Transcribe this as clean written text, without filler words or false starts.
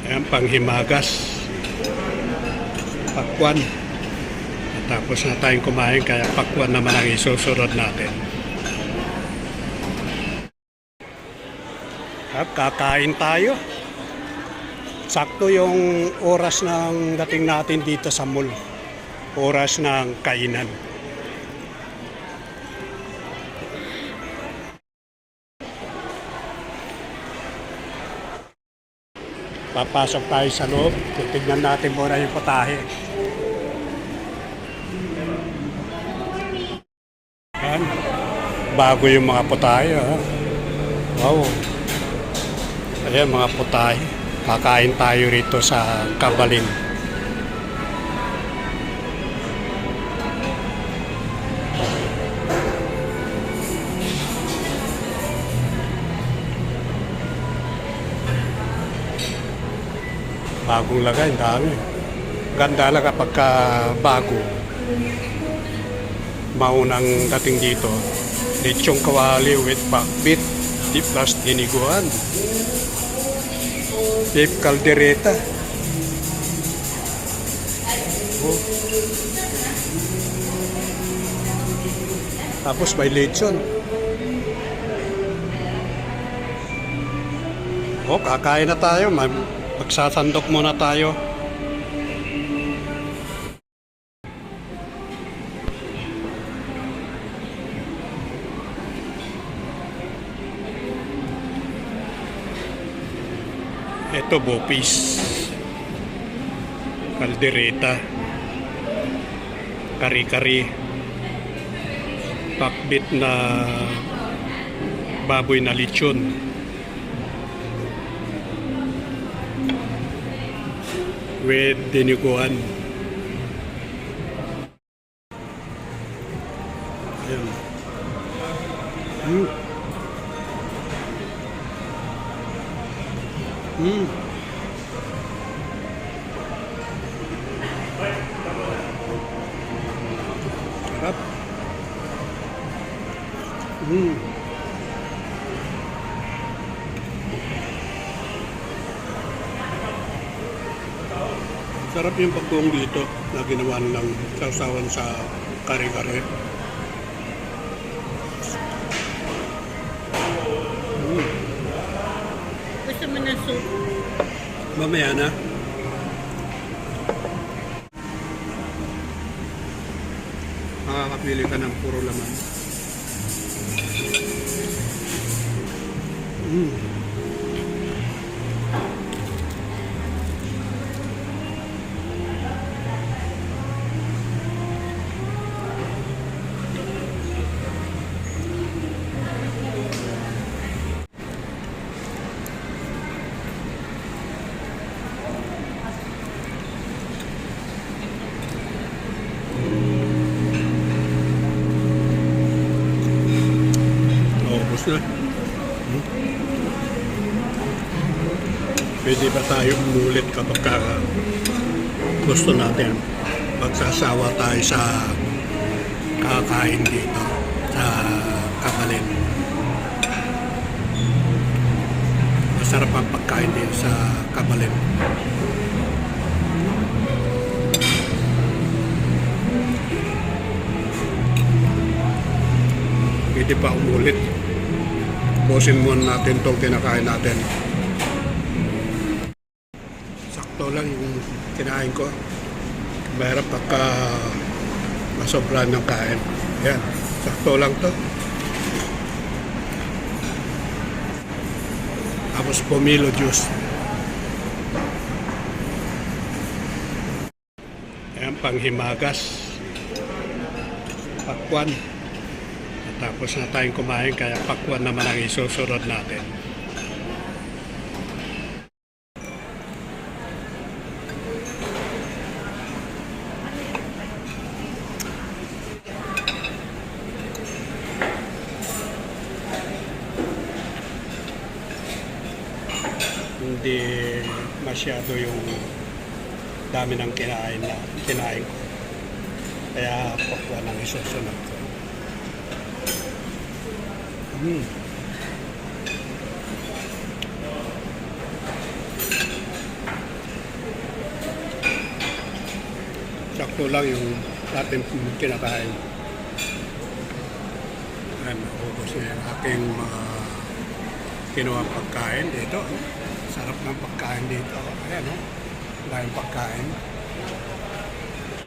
Ayan, panghimagas. Pakwan. At tapos na tayong kumain, kaya pakwan naman ang isusunod natin. At kakain tayo. Sakto yung oras ng dating natin dito sa mall. Oras ng kainan. Papasok tayo sa loob. Titignan natin muna yung putahe. Yan. Bago yung mga putahe. Ha? Wow. Ayan mga putahe. Kakain tayo rito sa Kabalin. Bagong lagay, dami. Ganda lang kapag bago. Maunang dating dito. Lechong kawali with bakbit. Plus diniguan. Beef caldereta. Oh. Tapos may lechon. Oh, kakain na tayo. Magsasandok muna tayo. Ito bopis. Caldereta. Kari-kari. Pakbit na baboy na lechon. With diniguan. Ayan. Sarap. Sarap yung pagkuong dito na ginawa ng sausawan sa kare-kare. Gusto mo na soup? Mamaya na. Makakapili ka ng puro laman. Na. Pwede ba tayo umulit kapag gusto natin? Magsasawa tayo sa kakain dito sa Kabalin. Masarap ang pagkain din sa Kabalin. Pwede pa umulit. Bosin muna natin itong kinakain natin. Sakto lang yung kinain ko. Mahirap pagka masobran ng kain. Yan, sakto lang to. Tapos pomelo juice. Ayan, panghimagas. Pakwan. Tapos na tayong kumain, kaya pakwan naman ang isusunod natin. Hindi masyado yung dami ng kinain ko. Kaya pakwan ang isusunod ko. Sakto lang yung ating kinakain. Ayan, naubos na yung aking mga kinuha pagkain dito. Sarap ng pagkain dito. Ayan, oh. Dahil pagkain.